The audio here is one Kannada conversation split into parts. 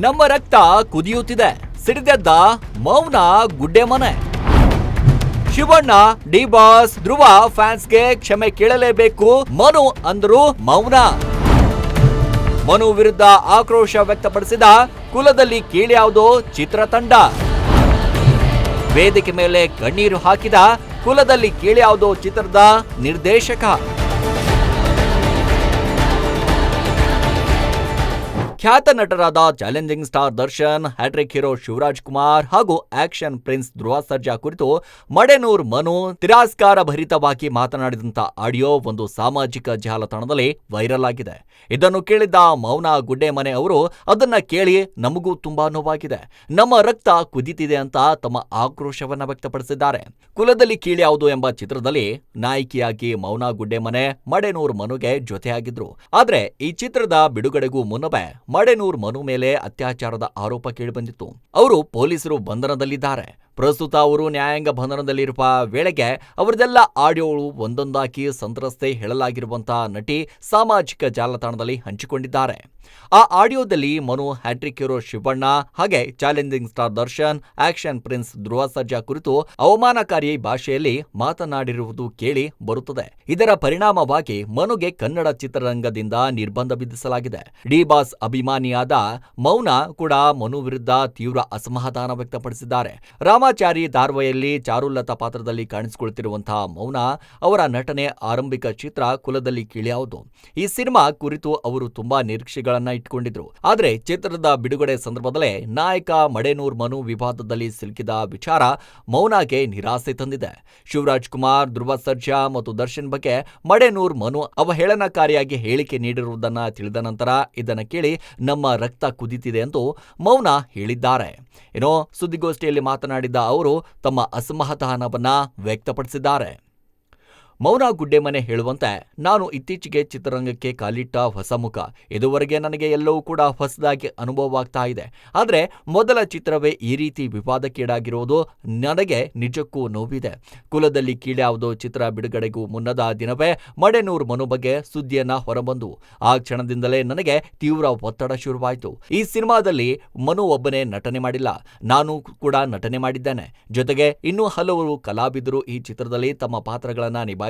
ನಮ್ಮ ರಕ್ತ ಕುದಿಯುತ್ತಿದೆ, ಸಿಡಿದೆದ್ದ ಮೌನ ಗುಡ್ಡೆ ಮನೆ. ಶಿವಣ್ಣ, ಡಿ ಬಾಸ್, ಧ್ರುವ ಫ್ಯಾನ್ಸ್ಗೆ ಕ್ಷಮೆ ಕೇಳಲೇಬೇಕು, ಮನು ಅಂದ್ರು ಮೌನ. ಮನು ವಿರುದ್ಧ ಆಕ್ರೋಶ ವ್ಯಕ್ತಪಡಿಸಿದ ಕುಲದಲ್ಲಿ ಕೀಳ್ಯಾವುದೋ ಚಿತ್ರತಂಡ. ವೇದಿಕೆ ಮೇಲೆ ಕಣ್ಣೀರು ಹಾಕಿದ ಕುಲದಲ್ಲಿ ಕೀಳ್ಯಾವುದೋ ಚಿತ್ರದ ನಿರ್ದೇಶಕ. ಖ್ಯಾತ ನಟರಾದ challenging star Darshan, hattrick hero Shivaraj Kumar ಹಾಗೂ ಆಕ್ಷನ್ ಪ್ರಿನ್ಸ್ ಧ್ರುವ ಸರ್ಜಾ ಕುರಿತು ಮಡೆನೂರ್ ಮನು ತಿರಸ್ಕಾರ ಭರಿತವಾಗಿ ಮಾತನಾಡಿದಂತ ಆಡಿಯೋ ಒಂದು ಸಾಮಾಜಿಕ ಜಾಲತಾಣದಲ್ಲಿ ವೈರಲ್ ಆಗಿದೆ. ಇದನ್ನು ಕೇಳಿದ್ದ ಮೌನ ಗುಡ್ಡೆ ಮನೆ ಅವರು ಅದನ್ನ ಕೇಳಿ ನಮಗೂ ತುಂಬಾ ನೋವಾಗಿದೆ, ನಮ್ಮ ರಕ್ತ ಕುದಿತಿದೆ ಅಂತ ತಮ್ಮ ಆಕ್ರೋಶವನ್ನ ವ್ಯಕ್ತಪಡಿಸಿದ್ದಾರೆ. ಕುಲದಲ್ಲಿ ಕೀಳ್ಯಾವುದು ಎಂಬ ಚಿತ್ರದಲ್ಲಿ ನಾಯಕಿಯಾಗಿ ಮೌನ ಗುಡ್ಡೆ ಮನೆ ಮಡೆನೂರ್ ಮನುಗೆ ಜೊತೆಯಾಗಿದ್ರು. ಆದ್ರೆ ಈ ಚಿತ್ರದ ಬಿಡುಗಡೆಗೂ ಮುನ್ನವೇ ಮಡೆನೂರ್ ಮನು ಮೇಲೆ ಅತ್ಯಾಚಾರದ ಆರೋಪ ಕೇಳಿಬಂದಿತ್ತು. ಅವರು ಪೊಲೀಸರು ಬಂಧನದಲ್ಲಿದ್ದಾರೆ. ಪ್ರಸ್ತುತ ಅವರು ನ್ಯಾಯಾಂಗ ಬಂಧನದಲ್ಲಿರುವ ವೇಳೆಗೆ ಅವರದೆಲ್ಲ ಆಡಿಯೋಗಳು ಒಂದೊಂದಾಗಿ ಸಂತ್ರಸ್ತೆ ಹೇಳಲಾಗಿರುವಂತಹ ನಟಿ ಸಾಮಾಜಿಕ ಜಾಲತಾಣದಲ್ಲಿ ಹಂಚಿಕೊಂಡಿದ್ದಾರೆ. ಆ ಆಡಿಯೋದಲ್ಲಿ ಮನು ಹ್ಯಾಟ್ರಿಕ್ ಹೀರೋ ಶಿವಣ್ಣ ಹಾಗೆ challenging star Darshan, action prince Dhruva Sarja ಕುರಿತು ಅವಮಾನಕಾರಿ ಭಾಷೆಯಲ್ಲಿ ಮಾತನಾಡಿರುವುದು ಕೇಳಿ ಬರುತ್ತದೆ. ಇದರ ಪರಿಣಾಮವಾಗಿ ಮನುಗೆ ಕನ್ನಡ ಚಿತ್ರರಂಗದಿಂದ ನಿರ್ಬಂಧ ವಿಧಿಸಲಾಗಿದೆ. ಡಿ ಬಾಸ್ ಅಭಿಮಾನಿಯಾದ ಮೌನ ಕೂಡ ಮನು ವಿರುದ್ಧ ತೀವ್ರ ಅಸಮಾಧಾನ ವ್ಯಕ್ತಪಡಿಸಿದ್ದಾರೆ. ರಾಮಾಚಾರಿ ಧಾರಾವಾಹಿಯಲ್ಲಿ ಚಾರುಲತಾ ಪಾತ್ರದಲ್ಲಿ ಕಾಣಿಸಿಕೊಳ್ತಿರುವಂತಹ ಮೌನ ಅವರ ನಟನೆ ಆರಂಭಿಕ ಚಿತ್ರ ಕುಲದಲ್ಲಿ ಕೀಳ್ಯಾವುದು. ಈ ಸಿನಿಮಾ ಕುರಿತು ಅವರು ತುಂಬಾ ನಿರೀಕ್ಷೆಗಳನ್ನ ಇಟ್ಕೊಂಡಿದ್ರು. ಆದ್ರೆ ಚಿತ್ರದ ಬಿಡುಗಡೆ ಸಂದರ್ಭದಲ್ಲೇ ನಾಯಕ ಮಡೆನೂರ್ ಮನು ವಿವಾದದಲ್ಲಿ ಸಿಲುಕಿದ ವಿಚಾರ ಮೌನಾಗೆ ನಿರಾಸೆ ತಂದಿದೆ. ಶಿವರಾಜ್ ಕುಮಾರ್, ಧ್ರುವ ಸರ್ಜಾ ಮತ್ತು ದರ್ಶನ್ ಬಗ್ಗೆ ಮಡೆನೂರ್ ಮನು ಅವಹೇಳನಕಾರಿಯಾಗಿ ಹೇಳಿಕೆ ನೀಡಿರುವುದನ್ನ ತಿಳಿದ ನಂತರ ಇದನ್ನ ಕೇಳಿ ನಮ್ಮ ರಕ್ತ ಕುದಿತಿದೆ ಎಂದು ಮೌನ ಹೇಳಿದ್ದಾರೆ. ಏನೋ ಸುದ್ದಿಗೋಷ್ಠಿಯಲ್ಲಿ ಮಾತನಾಡಿದ್ದ ಅವರು ತಮ್ಮ ಅಸಮಾಧಾನವನ್ನ ವ್ಯಕ್ತಪಡಿಸಿದ್ದಾರೆ. ಮೌನ ಗುಡ್ಡೆಮನೆ ಹೇಳುವಂತೆ, ನಾನು ಇತ್ತೀಚೆಗೆ ಚಿತ್ರರಂಗಕ್ಕೆ ಕಾಲಿಟ್ಟ ಹೊಸ ಮುಖ. ಇದುವರೆಗೆ ನನಗೆ ಎಲ್ಲವೂ ಕೂಡ ಹೊಸದಾಗಿ ಅನುಭವವಾಗ್ತಾ ಇದೆ. ಆದರೆ ಮೊದಲ ಚಿತ್ರವೇ ಈ ರೀತಿ ವಿವಾದಕ್ಕೀಡಾಗಿರುವುದು ನನಗೆ ನಿಜಕ್ಕೂ ನೋವಿದೆ. ಕುಲದಲ್ಲಿ ಕೀಳ್ಯಾವುದೋ ಚಿತ್ರ ಬಿಡುಗಡೆಗೂ ಮುನ್ನದ ದಿನವೇ ಮಡೆನೂರ್ ಮನು ಬಗ್ಗೆ ಸುದ್ದಿಯನ್ನ ಹೊರಬಂದು ಆ ಕ್ಷಣದಿಂದಲೇ ನನಗೆ ತೀವ್ರ ಒತ್ತಡ ಶುರುವಾಯಿತು. ಈ ಸಿನಿಮಾದಲ್ಲಿ ಮನು ಒಬ್ಬನೇ ನಟನೆ ಮಾಡಿಲ್ಲ, ನಾನು ಕೂಡ ನಟನೆ ಮಾಡಿದ್ದೇನೆ. ಜೊತೆಗೆ ಇನ್ನೂ ಹಲವರು ಕಲಾವಿದರು ಈ ಚಿತ್ರದಲ್ಲಿ ತಮ್ಮ ಪಾತ್ರಗಳನ್ನ ನಿಭಾಯಿಸಿದ್ದಾರೆ.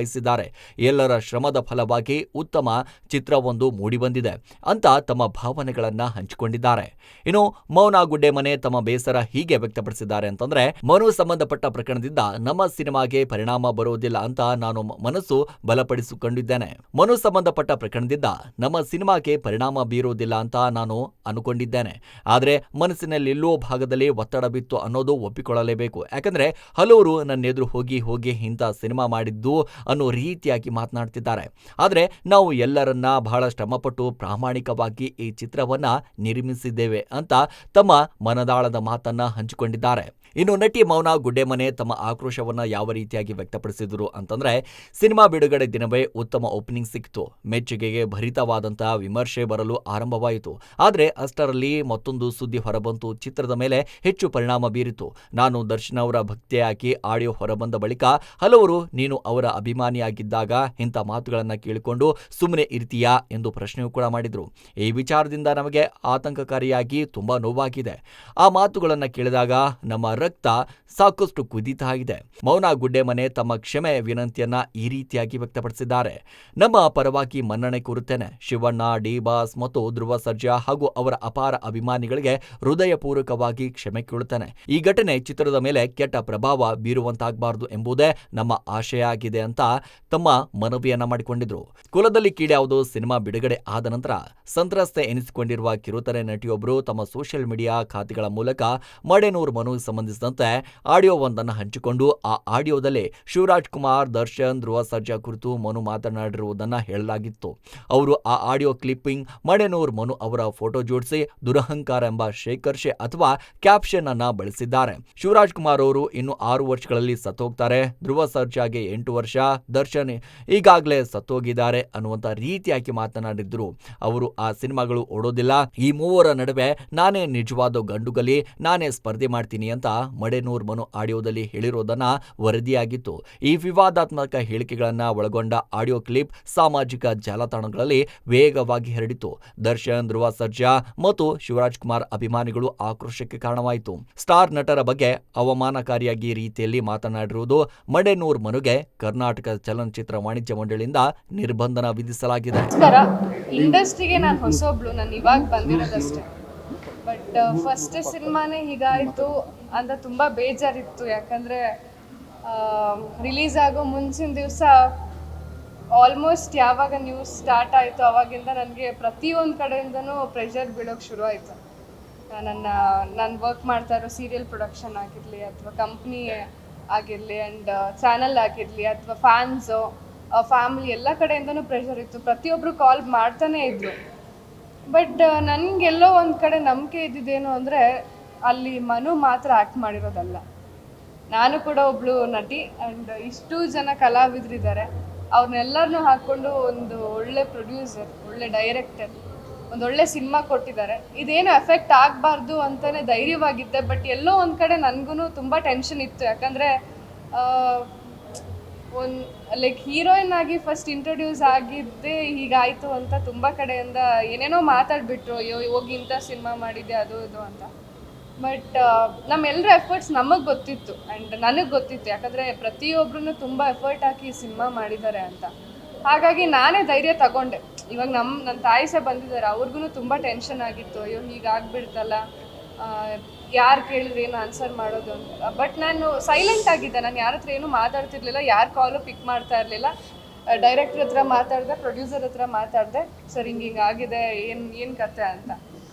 ಎಲ್ಲರ ಶ್ರಮದ ಫಲವಾಗಿ ಉತ್ತಮ ಚಿತ್ರವೊಂದು ಮೂಡಿಬಂದಿದೆ ಅಂತ ತಮ್ಮ ಭಾವನೆಗಳನ್ನ ಹಂಚಿಕೊಂಡಿದ್ದಾರೆ. ಇನ್ನು ಮೌನ ಗುಡ್ಡೆ ಮನೆ ತಮ್ಮ ಬೇಸರ ಹೀಗೆ ವ್ಯಕ್ತಪಡಿಸಿದ್ದಾರೆ ಅಂತಂದ್ರೆ, ಮನು ಸಂಬಂಧಪಟ್ಟ ಪ್ರಕರಣದಿಂದ ನಮ್ಮ ಸಿನಿಮಾಗೆ ಪರಿಣಾಮ ಬರುವುದಿಲ್ಲ ಅಂತ ನಾನು ಮನಸ್ಸು ಬಲಪಡಿಸಿಕೊಂಡಿದ್ದೇನೆ. ಮನು ಸಂಬಂಧಪಟ್ಟ ಪ್ರಕರಣದಿಂದ ನಮ್ಮ ಸಿನಿಮಾಗೆ ಪರಿಣಾಮ ಬೀರುವುದಿಲ್ಲ ಅಂತ ನಾನು ಅನ್ಕೊಂಡಿದ್ದೇನೆ. ಆದ್ರೆ ಮನಸ್ಸಿನಲ್ಲಿಲ್ಲೋ ಭಾಗದಲ್ಲಿ ಒತ್ತಡ ಬಿತ್ತು ಅನ್ನೋದು ಒಪ್ಪಿಕೊಳ್ಳಲೇಬೇಕು. ಯಾಕಂದ್ರೆ ಹಲವರು ನನ್ನೆದುರು ಹೋಗಿ ಇಂಥ ಸಿನಿಮಾ ಮಾಡಿದ್ದು ಅನ್ನೋ ರೀತಿಯಾಗಿ ಮಾತನಾಡ್ತಿದ್ದಾರೆ. ಆದರೆ ನಾವು ಎಲ್ಲರನ್ನ ಬಹಳ ಶ್ರಮಪಟ್ಟು ಪ್ರಾಮಾಣಿಕವಾಗಿ ಈ ಚಿತ್ರವನ್ನ ನಿರ್ಮಿಸಿದ್ದೇವೆ ಅಂತ ತಮ್ಮ ಮನದಾಳದ ಮಾತನ್ನ ಹಂಚಿಕೊಂಡಿದ್ದಾರೆ. ಇನ್ನು ನಟಿ ಮೌನ ಗುಡ್ಡೆಮನೆ ತಮ್ಮ ಆಕ್ರೋಶವನ್ನ ಯಾವ ರೀತಿಯಾಗಿ ವ್ಯಕ್ತಪಡಿಸಿದ್ರು ಅಂತಂದ್ರೆ, ಸಿನಿಮಾ ಬಿಡುಗಡೆ ದಿನವೇ ಉತ್ತಮ ಓಪನಿಂಗ್ ಸಿಕ್ತು, ಮೆಚ್ಚುಗೆಗೆ ಭರಿತವಾದಂತಹ ವಿಮರ್ಶೆ ಬರಲು ಆರಂಭವಾಯಿತು. ಆದ್ರೆ ಅಷ್ಟರಲ್ಲಿ ಮತ್ತೊಂದು ಸುದ್ದಿ ಹೊರಬಂತು, ಚಿತ್ರದ ಮೇಲೆ ಹೆಚ್ಚು ಪರಿಣಾಮ ಬೀರಿತು. ನಾನು ದರ್ಶನ್ ಅವರ ಭಕ್ತಿಯಾಗಿ ಆಡಿಯೋ ಹೊರಬಂದ ಬಳಿಕ ಹಲವರು ನೀನು ಅವರ ಅಭಿಮಾನಿಯಾಗಿದ್ದಾಗ ಇಂಥ ಮಾತುಗಳನ್ನ ಕೇಳಿಕೊಂಡು ಸುಮ್ಮನೆ ಇರ್ತೀಯಾ ಎಂದು ಪ್ರಶ್ನೆಯೂ ಕೂಡ ಮಾಡಿದ್ರು. ಈ ವಿಚಾರದಿಂದ ನಮಗೆ ಆತಂಕಕಾರಿಯಾಗಿ ತುಂಬಾ ನೋವಾಗಿದೆ. ಆ ಮಾತುಗಳನ್ನ ಕೇಳಿದಾಗ ನಮ್ಮ ರಕ್ತ ಸಾಕಷ್ಟು ಕುದೀತಾ ಇದೆ. ಮೌನ ಗುಡ್ಡೆಮನೆ ತಮ್ಮ ಕ್ಷಮೆ ವಿನಂತಿಯನ್ನ ಈ ರೀತಿಯಾಗಿ ವ್ಯಕ್ತಪಡಿಸಿದ್ದಾರೆ. ನಮ್ಮ ಪರವಾಗಿ ಮನ್ನಣೆ ಕೋರುತ್ತೇನೆ. ಶಿವಣ್ಣ, ಡಿ ಬಾಸ್ ಮತ್ತು ಧ್ರುವ ಸರ್ಜಾ ಹಾಗೂ ಅವರ ಅಪಾರ ಅಭಿಮಾನಿಗಳಿಗೆ ಹೃದಯಪೂರ್ವಕವಾಗಿ ಕ್ಷಮೆ ಕೇಳುತ್ತೇನೆ. ಈ ಘಟನೆ ಚಿತ್ರದ ಮೇಲೆ ಕೆಟ್ಟ ಪ್ರಭಾವ ಬೀರುವಂತಾಗಬಾರದು ಎಂಬುದೇ ನಮ್ಮ ಆಶಯ ಆಗಿದೆ ಅಂತ ತಮ್ಮ ಮನವಿಯನ್ನ ಮಾಡಿಕೊಂಡಿದ್ರು. ಕುಲದಲ್ಲಿ ಕೀಳ್ಯಾವುದು ಸಿನಿಮಾ ಬಿಡುಗಡೆ ಆದ ನಂತರ ಸಂತ್ರಸ್ತೆ ಎನಿಸಿಕೊಂಡಿರುವ ಕಿರುತೆರೆ ನಟಿಯೊಬ್ಬರು ತಮ್ಮ ಸೋಷಿಯಲ್ ಮೀಡಿಯಾ ಖಾತೆಗಳ ಮೂಲಕ ಮಡೆನೂರ್ ಮನು ಸಂಬಂಧಿಸಿದಂತೆ ಆಡಿಯೋವೊಂದನ್ನು ಹಂಚಿಕೊಂಡು ಆ ಆಡಿಯೋದಲ್ಲಿ ಶಿವರಾಜ್ ಕುಮಾರ್, ದರ್ಶನ್, ಧ್ರುವ ಸರ್ಜಾ ಕುರಿತು ಮನು ಮಾತನಾಡಿರುವುದನ್ನ ಹೇಳಲಾಗಿತ್ತು. ಅವರು ಆ ಆಡಿಯೋ ಕ್ಲಿಪ್ಪಿಂಗ್ ಮಡೆನೂರ್ ಮನು ಅವರ ಫೋಟೋ ಜೋಡಿಸಿ ದುರಹಂಕಾರ ಎಂಬ ಶೇಖರ್ಷೆ ಅಥವಾ ಕ್ಯಾಪ್ಷನ್ ಅನ್ನ ಬಳಸಿದ್ದಾರೆ. ಶಿವರಾಜ್ ಕುಮಾರ್ ಅವರು ಇನ್ನು 6 ವರ್ಷಗಳಲ್ಲಿ ಸತ್ತೋಗ್ತಾರೆ, ಧ್ರುವ ಸರ್ಜಾಗೆ 8 ವರ್ಷ, ದರ್ಶನ್ ಈಗಾಗಲೇ ಸತ್ತೋಗಿದ್ದಾರೆ ಅನ್ನುವಂಥ ರೀತಿಯಾಗಿ ಮಾತನಾಡಿದ್ರು. ಅವರು ಆ ಸಿನಿಮಾಗಳು ಓಡೋದಿಲ್ಲ, ಈ ಮೂವರ ನಡುವೆ ನಾನೇ ನಿಜವಾದ ಗಂಡುಗಲಿ, ನಾನೇ ಸ್ಪರ್ಧೆ ಮಾಡ್ತೀನಿ ಅಂತ ಮಡೆನೂರ್ ಮನು ಆಡಿಯೋದಲ್ಲಿ ಹೇಳಿರೋದನ್ನ ವರದಿಯಾಗಿತ್ತು. ಈ ವಿವಾದಾತ್ಮಕ ಹೇಳಿಕೆಗಳನ್ನ ಒಳಗೊಂಡ ಆಡಿಯೋ ಕ್ಲಿಪ್ ಸಾಮಾಜಿಕ ಜಾಲತಾಣಗಳಲ್ಲಿ ವೇಗವಾಗಿ ಹರಡಿತು. ದರ್ಶನ್, ಧ್ರುವ ಸರ್ಜಾ ಮತ್ತು ಶಿವರಾಜ್ ಕುಮಾರ್ ಅಭಿಮಾನಿಗಳು ಆಕ್ರೋಶಕ್ಕೆ ಕಾರಣವಾಯಿತು. ಸ್ಟಾರ್ ನಟರ ಬಗ್ಗೆ ಅವಮಾನಕಾರಿಯಾಗಿ ರೀತಿಯಲ್ಲಿ ಮಾತನಾಡಿರುವುದು ಮಡೆನೂರ್ ಮನುಗೆ ಕರ್ನಾಟಕ ಚಲನಚಿತ್ರ ವಾಣಿಜ್ಯ ಮಂಡಳಿಯಿಂದ ನಿರ್ಬಂಧನ ವಿಧಿಸಲಾಗಿದೆ. ಇಂಡಸ್ಟ್ರಿಗೆ ನಾನು ಹೊಸೊಬ್ಳು, ನಾನು ಇವಾಗ ಬಂದಿರೋದಷ್ಟೇ. ಬಟ್ ಫಸ್ಟ್ ಸಿನಿಮಾನೇ ಹೀಗಾಯಿತು ಅಂತ ತುಂಬ ಬೇಜಾರಿತ್ತು. ಯಾಕಂದರೆ ರಿಲೀಸ್ ಆಗೋ ಮುಂಚಿನ ದಿವಸ ಆಲ್ಮೋಸ್ಟ್ ಯಾವಾಗ ನ್ಯೂಸ್ ಸ್ಟಾರ್ಟ್ ಆಯಿತು ಅವಾಗಿಂದ ನನಗೆ ಪ್ರತಿಯೊಂದು ಕಡೆಯಿಂದನೂ ಪ್ರೆಷರ್ ಬೀಳೋಕ್ಕೆ ಶುರು ಆಯಿತು. ನಾನು ವರ್ಕ್ ಮಾಡ್ತಾ ಇರೋ ಸೀರಿಯಲ್ ಪ್ರೊಡಕ್ಷನ್ ಆಗಿರಲಿ ಅಥವಾ ಕಂಪ್ನಿ ಆಗಿರಲಿ ಆ್ಯಂಡ್ ಚಾನಲ್ ಆಗಿರಲಿ ಅಥವಾ ಫ್ಯಾನ್ಸು, ಫ್ಯಾಮಿಲಿ ಎಲ್ಲ ಕಡೆಯಿಂದನೂ ಪ್ರೆಷರ್ ಇತ್ತು. ಪ್ರತಿಯೊಬ್ಬರು ಕಾಲ್ ಮಾಡ್ತಾನೇ ಇದ್ರು. ಬಟ್ ನನಗೆಲ್ಲೋ ಒಂದು ಕಡೆ ನಂಬಿಕೆ ಇದ್ದಿದ್ದೇನು ಅಂದರೆ ಅಲ್ಲಿ ಮನು ಮಾತ್ರ ಆ್ಯಕ್ಟ್ ಮಾಡಿರೋದಲ್ಲ, ನಾನು ಕೂಡ ಒಬ್ಳು ನಟಿ ಆ್ಯಂಡ್ ಇಷ್ಟು ಜನ ಕಲಾವಿದರಿದ್ದಾರೆ, ಅವ್ರನ್ನೆಲ್ಲರನ್ನೂ ಹಾಕ್ಕೊಂಡು ಒಂದು ಒಳ್ಳೆ ಪ್ರೊಡ್ಯೂಸರ್, ಒಳ್ಳೆ ಡೈರೆಕ್ಟರ್, ಒಂದು ಒಳ್ಳೆ ಸಿನಿಮಾ ಕೊಟ್ಟಿದ್ದಾರೆ. ಇದೇನು ಎಫೆಕ್ಟ್ ಆಗಬಾರ್ದು ಅಂತಲೇ ಧೈರ್ಯವಾಗಿದ್ದೆ. ಬಟ್ ಎಲ್ಲೋ ಒಂದು ಕಡೆ ನನಗೂ ತುಂಬ ಟೆನ್ಷನ್ ಇತ್ತು. ಯಾಕಂದರೆ ಒಂದು ಲೈಕ್ ಹೀರೋಯಿನ್ ಆಗಿ ಫಸ್ಟ್ ಇಂಟ್ರೊಡ್ಯೂಸ್ ಆಗಿದ್ದೇ ಹೀಗಾಯಿತು ಅಂತ ತುಂಬ ಕಡೆಯಿಂದ ಏನೇನೋ ಮಾತಾಡಿಬಿಟ್ರು, ಹೋಗಿ ಇಂಥ ಸಿನಿಮಾ ಮಾಡಿದ್ದೆ ಅದು ಇದು ಅಂತ. ಬಟ್ ನಮ್ಮೆಲ್ಲರ ಎಫರ್ಟ್ಸ್ ನಮಗೆ ಗೊತ್ತಿತ್ತು ಆ್ಯಂಡ್ ನನಗೆ ಗೊತ್ತಿತ್ತು. ಯಾಕಂದರೆ ಪ್ರತಿಯೊಬ್ಬರೂ ತುಂಬ ಎಫರ್ಟ್ ಹಾಕಿ ಈ ಸಿನಿಮಾ ಮಾಡಿದ್ದಾರೆ ಅಂತ. ಹಾಗಾಗಿ ನಾನೇ ಧೈರ್ಯ ತಗೊಂಡೆ. ಇವಾಗ ನನ್ನ ತಾಯಿ ಸಹ ಬಂದಿದ್ದಾರೆ, ಅವ್ರಿಗೂ ತುಂಬ ಟೆನ್ಷನ್ ಆಗಿತ್ತು. ಅಯ್ಯೋ ಹೀಗಾಗ್ಬಿಡ್ತಲ್ಲ, ಯಾರು ಕೇಳಿದ್ರೆ ಏನು ಆನ್ಸರ್ ಮಾಡೋದು ಅಂತ. ಬಟ್ ನಾನು ಸೈಲೆಂಟ್ ಆಗಿದ್ದೆ, ನಾನು ಯಾರ ಹತ್ರ ಏನೂ ಮಾತಾಡ್ತಿರ್ಲಿಲ್ಲ, ಯಾರ ಕಾಲು ಪಿಕ್ ಮಾಡ್ತಾ ಇರಲಿಲ್ಲ. ಡೈರೆಕ್ಟರ್ ಹತ್ರ ಮಾತಾಡಿದೆ, ಪ್ರೊಡ್ಯೂಸರ್ ಹತ್ರ ಮಾತಾಡಿದೆ, ಸರ್ ಹಿಂಗಾಗಿದೆ, ಏನು ಕತೆ ಅಂತ.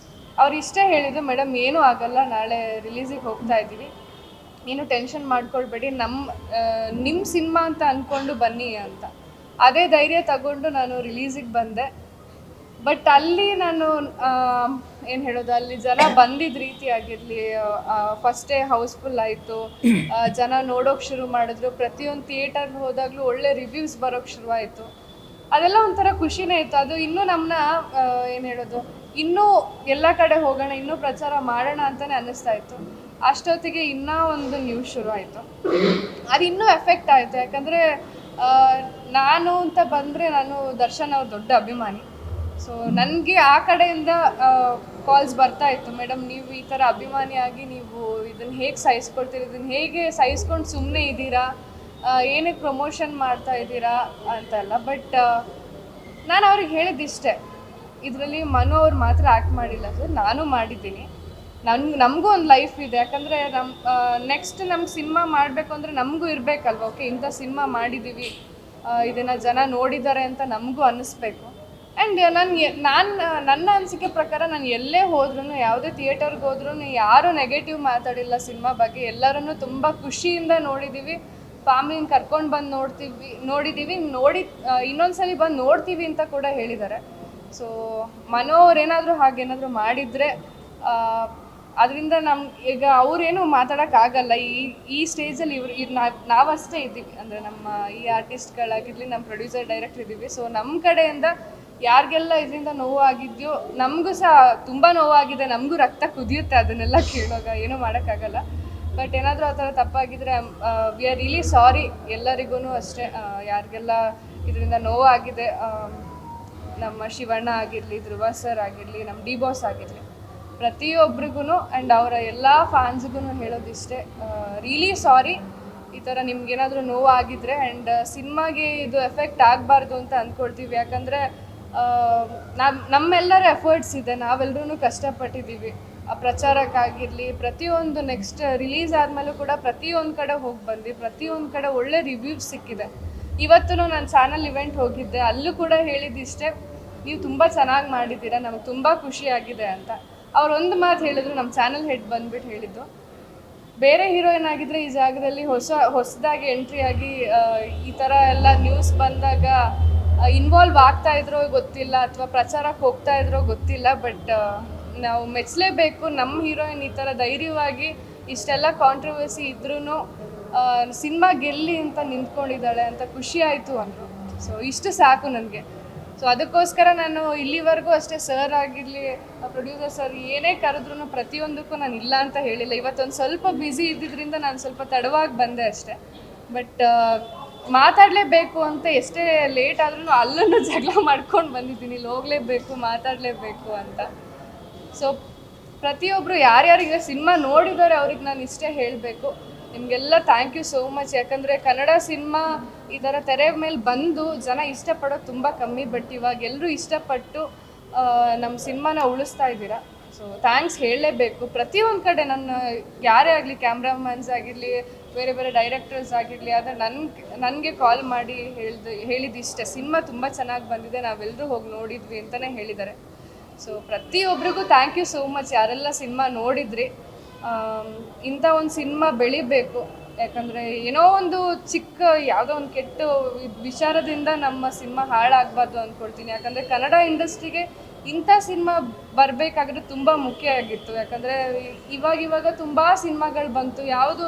ಅವ್ರು ಇಷ್ಟೇ ಹೇಳಿದ್ರು, ಮೇಡಮ್ ಏನೂ ಆಗಲ್ಲ, ನಾಳೆ ರಿಲೀಸಿಗೆ ಹೋಗ್ತಾ ಇದ್ದೀವಿ, ಏನು ಟೆನ್ಷನ್ ಮಾಡ್ಕೊಳ್ಬೇಡಿ, ನಿಮ್ಮ ಸಿನಿಮಾ ಅಂತ ಅಂದ್ಕೊಂಡು ಬನ್ನಿ ಅಂತ. ಅದೇ ಧೈರ್ಯ ತಗೊಂಡು ನಾನು ರಿಲೀಸಿಗೆ ಬಂದೆ. ಬಟ್ ಅಲ್ಲಿ ನಾನು ಏನು ಹೇಳೋದು, ಅಲ್ಲಿ ಜನ ಬಂದಿದ್ದ ರೀತಿ ಆಗಿರಲಿ, ಫಸ್ಟ್ ಡೇ ಹೌಸ್ಫುಲ್ ಆಯಿತು, ಜನ ನೋಡೋಕೆ ಶುರು ಮಾಡಿದ್ರು. ಪ್ರತಿಯೊಂದು ಥಿಯೇಟರ್ಗೆ ಹೋದಾಗಲೂ ಒಳ್ಳೆ ರಿವ್ಯೂಸ್ ಬರೋಕ್ಕೆ ಶುರುವಾಯಿತು. ಅದೆಲ್ಲ ಒಂಥರ ಖುಷಿನೇ ಇತ್ತು. ಅದು ಇನ್ನೂ ನಮ್ಮನ್ನ ಏನು ಹೇಳೋದು, ಇನ್ನೂ ಎಲ್ಲ ಕಡೆ ಹೋಗೋಣ, ಇನ್ನೂ ಪ್ರಚಾರ ಮಾಡೋಣ ಅಂತಲೇ ಅನ್ನಿಸ್ತಾ ಇತ್ತು. ಅಷ್ಟೊತ್ತಿಗೆ ಇನ್ನೂ ಒಂದು ನ್ಯೂಸ್ ಶುರು ಆಯಿತು. ಅದು ಇನ್ನೂ ಎಫೆಕ್ಟ್ ಆಯಿತು. ಯಾಕಂದರೆ ನಾನು ಅಂತ ಬಂದರೆ ನಾನು ದರ್ಶನ್ ಅವ್ರ ದೊಡ್ಡ ಅಭಿಮಾನಿ. ಸೊ ನನಗೆ ಆ ಕಡೆಯಿಂದ ಕಾಲ್ಸ್ ಬರ್ತಾ ಇತ್ತು, ಮೇಡಮ್ ನೀವು ಈ ಥರ ಅಭಿಮಾನಿಯಾಗಿ ನೀವು ಇದನ್ನು ಹೇಗೆ ಸಹಿಸ್ಕೊಳ್ತೀರಿ, ಇದನ್ನು ಹೇಗೆ ಸಹಿಸ್ಕೊಂಡು ಸುಮ್ಮನೆ ಇದ್ದೀರಾ, ಏನಕ್ಕೆ ಪ್ರಮೋಷನ್ ಮಾಡ್ತಾ ಇದ್ದೀರಾ ಅಂತೆಲ್ಲ. ಬಟ್ ನಾನು ಅವ್ರಿಗೆ ಹೇಳಿದ್ದಿಷ್ಟೇ, ಇದರಲ್ಲಿ ಮನು ಅವ್ರು ಮಾತ್ರ ಆ್ಯಕ್ಟ್ ಮಾಡಿಲ್ಲ ಸರ್, ನಾನು ಮಾಡಿದ್ದೀನಿ. ನಮಗೂ ಒಂದು ಲೈಫ್ ಇದೆ. ಯಾಕಂದರೆ ನೆಕ್ಸ್ಟ್ ನಮ್ಗೆ ಸಿನಿಮಾ ಮಾಡಬೇಕು ಅಂದರೆ ನಮಗೂ ಇರಬೇಕಲ್ವ, ಓಕೆ ಇಂಥ ಸಿನಿಮಾ ಮಾಡಿದ್ದೀವಿ, ಇದನ್ನು ಜನ ನೋಡಿದ್ದಾರೆ ಅಂತ ನಮಗೂ ಅನ್ನಿಸ್ಬೇಕು. ಆ್ಯಂಡ್ ನನ್ನ ಅನಿಸಿಕೆ ಪ್ರಕಾರ ನಾನು ಎಲ್ಲೇ ಹೋದ್ರೂ, ಯಾವುದೇ ಥಿಯೇಟರ್ಗೆ ಹೋದ್ರೂ ಯಾರೂ ನೆಗೆಟಿವ್ ಮಾತಾಡಿಲ್ಲ ಸಿನಿಮಾ ಬಗ್ಗೆ. ಎಲ್ಲರೂ ತುಂಬ ಖುಷಿಯಿಂದ ನೋಡಿದ್ದೀವಿ. ಫ್ಯಾಮಿಲಿನ ಕರ್ಕೊಂಡು ಬಂದು ನೋಡಿದ್ದೀವಿ, ಇನ್ನೊಂದ್ಸಲಿ ಬಂದು ನೋಡ್ತೀವಿ ಅಂತ ಕೂಡ ಹೇಳಿದ್ದಾರೆ. ಸೊ ಮನು ಅವ್ರೇನಾದರೂ ಹಾಗೇನಾದರೂ ಮಾಡಿದರೆ ಅದರಿಂದ ಈಗ ಅವ್ರೇನು ಮಾತಾಡೋಕ್ಕಾಗಲ್ಲ. ಈ ಸ್ಟೇಜಲ್ಲಿ ನಾವಷ್ಟೇ ಇದ್ದೀವಿ, ಅಂದರೆ ನಮ್ಮ ಈ ಆರ್ಟಿಸ್ಟ್ಗಳಾಗಿರಲಿ, ನಮ್ಮ ಪ್ರೊಡ್ಯೂಸರ್, ಡೈರೆಕ್ಟರ್ ಇದ್ದೀವಿ. ಸೊ ನಮ್ಮ ಕಡೆಯಿಂದ ಯಾರಿಗೆಲ್ಲ ಇದರಿಂದ ನೋವು ಆಗಿದೆಯೋ, ನಮಗೂ ಸಹ ತುಂಬ ನೋವಾಗಿದೆ, ನಮಗೂ ರಕ್ತ ಕುದಿಯುತ್ತೆ ಅದನ್ನೆಲ್ಲ ಕೇಳೋವಾಗ, ಏನೂ ಮಾಡೋಕ್ಕಾಗಲ್ಲ. ಬಟ್ ಏನಾದರೂ ಆ ಥರ ತಪ್ಪಾಗಿದ್ದರೆ ವಿ ಆರ್ ರಿಯಲಿ ಸಾರಿ ಎಲ್ಲರಿಗೂ ಅಷ್ಟೇ. ಯಾರಿಗೆಲ್ಲ ಇದರಿಂದ ನೋವಾಗಿದೆ, ನಮ್ಮ ಶಿವಣ್ಣ ಆಗಿರಲಿ, ಧ್ರುವ ಸರ್ ಆಗಿರಲಿ, ನಮ್ಮ ಡಿ ಬಾಸ್ ಆಗಿರಲಿ, ಪ್ರತಿಯೊಬ್ಬರಿಗೂ ಆ್ಯಂಡ್ ಅವರ ಎಲ್ಲ ಫ್ಯಾನ್ಸ್ಗೂ ಹೇಳೋದಿಷ್ಟೇ, ರಿಯಲಿ ಸಾರಿ. ಈ ಥರ ನಿಮ್ಗೇನಾದರೂ ನೋವಾಗಿದ್ದರೆ ಆ್ಯಂಡ್ ಸಿನಿಮಾಗೆ ಇದು ಎಫೆಕ್ಟ್ ಆಗಬಾರ್ದು ಅಂತ ಅಂದ್ಕೊಳ್ತೀವಿ. ಯಾಕಂದರೆ ನಮ್ಮೆಲ್ಲರ ಎಫರ್ಟ್ಸ್ ಇದೆ, ನಾವೆಲ್ಲರೂ ಕಷ್ಟಪಟ್ಟಿದ್ದೀವಿ ಆ ಪ್ರಚಾರಕ್ಕಾಗಿರಲಿ, ಪ್ರತಿಯೊಂದು ನೆಕ್ಸ್ಟ್ ರಿಲೀಸ್ ಆದಮೇಲೂ ಕೂಡ ಪ್ರತಿಯೊಂದು ಕಡೆ ಹೋಗಿ ಬಂದು ಪ್ರತಿಯೊಂದು ಕಡೆ ಒಳ್ಳೆ ರಿವ್ಯೂಸ್ ಸಿಕ್ಕಿದೆ. ಇವತ್ತು ನಾನು ಚಾನಲ್ ಇವೆಂಟ್ ಹೋಗಿದ್ದೆ, ಅಲ್ಲೂ ಕೂಡ ಹೇಳಿದ್ದಿಷ್ಟೇ, ನೀವು ತುಂಬ ಚೆನ್ನಾಗಿ ಮಾಡಿದ್ದೀರಾ, ನಮಗೆ ತುಂಬ ಖುಷಿಯಾಗಿದೆ ಅಂತ. ಅವರೊಂದು ಮಾತು ಹೇಳಿದ್ರು, ನಮ್ಮ ಚಾನಲ್ ಹೆಡ್ ಬಂದುಬಿಟ್ಟು ಹೇಳಿದ್ದು, ಬೇರೆ ಹೀರೋಯಿನ್ ಆಗಿದ್ದರೆ ಈ ಜಾಗದಲ್ಲಿ ಹೊಸದಾಗಿ ಎಂಟ್ರಿ ಆಗಿ ಈ ಥರ ಎಲ್ಲ ನ್ಯೂಸ್ ಬಂದಾಗ ಇನ್ವಾಲ್ವ್ ಆಗ್ತಾ ಇದ್ರೋ ಗೊತ್ತಿಲ್ಲ, ಅಥವಾ ಪ್ರಚಾರಕ್ಕೆ ಹೋಗ್ತಾ ಇದ್ರೋ ಗೊತ್ತಿಲ್ಲ. ಬಟ್ ನಾವು ಮೆಚ್ಚಲೇಬೇಕು, ನಮ್ಮ ಹೀರೋಯಿನ್ ಈ ಥರ ಧೈರ್ಯವಾಗಿ ಇಷ್ಟೆಲ್ಲ ಕಾಂಟ್ರವರ್ಸಿ ಇದ್ರೂ ಸಿನಿಮಾ ಗೆಲ್ಲಿ ಅಂತ ನಿಂತ್ಕೊಂಡಿದ್ದಾಳೆ ಅಂತ ಖುಷಿ ಆಯಿತು ಅಂದರು. ಸೊ ಇಷ್ಟು ಸಾಕು ನನಗೆ. ಸೊ ಅದಕ್ಕೋಸ್ಕರ ನಾನು ಇಲ್ಲಿವರೆಗೂ ಅಷ್ಟೇ ಸರ್ ಆಗಿರಲಿ, ಪ್ರೊಡ್ಯೂಸರ್ ಸರ್ ಏನೇ ಕರೆದ್ರೂ ಪ್ರತಿಯೊಂದಕ್ಕೂ ನಾನು ಇಲ್ಲ ಅಂತ ಹೇಳಿಲ್ಲ. ಇವತ್ತೊಂದು ಸ್ವಲ್ಪ ಬ್ಯುಸಿ ಇದ್ದಿದ್ದರಿಂದ ನಾನು ಸ್ವಲ್ಪ ತಡವಾಗಿ ಬಂದೆ ಅಷ್ಟೇ. ಬಟ್ ಮಾತಾಡಲೇಬೇಕು ಅಂತ ಎಷ್ಟೇ ಲೇಟ್ ಆದ್ರೂ ಅಲ್ಲೂ ಜಗಳ ಮಾಡ್ಕೊಂಡು ಬಂದಿದ್ದೀನಿ, ಇಲ್ಲಿ ಹೋಗಲೇಬೇಕು, ಮಾತಾಡಲೇಬೇಕು ಅಂತ. ಸೊ ಪ್ರತಿಯೊಬ್ಬರು ಯಾರ್ಯಾರಿಗೆ ಸಿನಿಮಾ ನೋಡಿದ್ದಾರೆ ಅವ್ರಿಗೆ ನಾನು ಇಷ್ಟೇ ಹೇಳಬೇಕು, ನಿಮಗೆಲ್ಲ ಥ್ಯಾಂಕ್ ಯು ಸೋ ಮಚ್. ಯಾಕಂದರೆ ಕನ್ನಡ ಸಿನಿಮಾ ಈ ಥರ ತೆರೆ ಮೇಲೆ ಬಂದು ಜನ ಇಷ್ಟಪಡೋದು ತುಂಬ ಕಮ್ಮಿ. ಬಟ್ ಇವಾಗ ಎಲ್ಲರೂ ಇಷ್ಟಪಟ್ಟು ನಮ್ಮ ಸಿನಿಮಾನ ಉಳಿಸ್ತಾ ಇದ್ದೀರಾ. ಸೊ ಥ್ಯಾಂಕ್ಸ್ ಹೇಳಲೇಬೇಕು. ಪ್ರತಿಯೊಂದು ಕಡೆ ನನ್ನ ಯಾರೇ ಆಗಲಿ, ಕ್ಯಾಮ್ರಾಮನ್ಸ್ ಆಗಿರಲಿ, ಬೇರೆ ಬೇರೆ ಡೈರೆಕ್ಟರ್ಸ್ ಆಗಿರಲಿ, ಆದರೆ ನನಗೆ ಕಾಲ್ ಮಾಡಿ ಹೇಳಿದಿಷ್ಟೇ, ಸಿನಿಮಾ ತುಂಬ ಚೆನ್ನಾಗಿ ಬಂದಿದೆ, ನಾವೆಲ್ಲರೂ ಹೋಗಿ ನೋಡಿದ್ವಿ ಅಂತಲೇ ಹೇಳಿದ್ದಾರೆ. ಸೊ ಪ್ರತಿಯೊಬ್ಬರಿಗೂ ಥ್ಯಾಂಕ್ ಯು ಸೋ ಮಚ್, ಯಾರೆಲ್ಲ ಸಿನಿಮಾ ನೋಡಿದ್ರಿ. ಇಂಥ ಒಂದು ಸಿನಿಮಾ ಬೆಳಿಬೇಕು. ಯಾಕಂದರೆ ಏನೋ ಒಂದು ಚಿಕ್ಕ ಯಾವುದೋ ಒಂದು ಕೆಟ್ಟ ವಿಚಾರದಿಂದ ನಮ್ಮ ಸಿನಿಮಾ ಹಾಳಾಗಬಾರ್ದು ಅಂದ್ಕೊಳ್ತೀನಿ. ಯಾಕಂದರೆ ಕನ್ನಡ ಇಂಡಸ್ಟ್ರಿಗೆ ಇಂಥ ಸಿನಿಮಾ ಬರಬೇಕಾದ್ರೆ ತುಂಬ ಮುಖ್ಯ ಆಗಿತ್ತು. ಯಾಕಂದರೆ ಇವಾಗ ತುಂಬ ಸಿನಿಮಾಗಳು ಬಂತು, ಯಾವುದು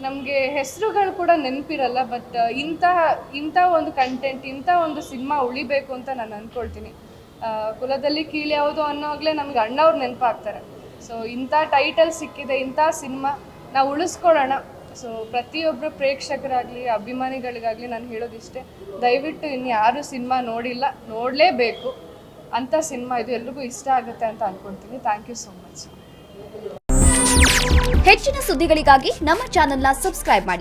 ನಮಗೆ ಹೆಸರುಗಳು ಕೂಡ ನೆನಪಿರಲ್ಲ. ಬಟ್ ಇಂಥ ಒಂದು ಕಂಟೆಂಟ್, ಇಂಥ ಒಂದು ಸಿನಿಮಾ ಉಳಿಬೇಕು ಅಂತ ನಾನು ಅಂದ್ಕೊಳ್ತೀನಿ. ಕುಲದಲ್ಲಿ ಕೀಳು ಯಾವುದು ಅನ್ನೋವಾಗಲೇ ನಮ್ಗೆ ಅಣ್ಣವ್ರು ನೆನಪಾಗ್ತಾರೆ. ಸೊ ಇಂಥ ಟೈಟಲ್ ಸಿಕ್ಕಿದೆ, ಇಂಥ ಸಿನಿಮಾ ನಾವು ಉಳಿಸ್ಕೊಳ್ಳೋಣ. ಸೊ ಪ್ರತಿಯೊಬ್ಬರು ಪ್ರೇಕ್ಷಕರಾಗಲಿ, ಅಭಿಮಾನಿಗಳಿಗಾಗಲಿ ನಾನು ಹೇಳೋದಿಷ್ಟೇ, ದಯವಿಟ್ಟು ಇನ್ನು ಯಾರು ಸಿನಿಮಾ ನೋಡಿಲ್ಲ, ನೋಡಲೇಬೇಕು. ಅಂಥ ಸಿನಿಮಾ ಇದು, ಎಲ್ರಿಗೂ ಇಷ್ಟ ಆಗುತ್ತೆ ಅಂತ ಅಂದ್ಕೊಳ್ತೀನಿ. Thank you so much. ಹೆಚ್ಚಿನ ಸುದ್ದಿಗಳಿಗಾಗಿ ನಮ್ಮ ಚಾನೆಲ್ನ ಸಬ್ಸ್ಕ್ರೈಬ್ ಮಾಡಿ,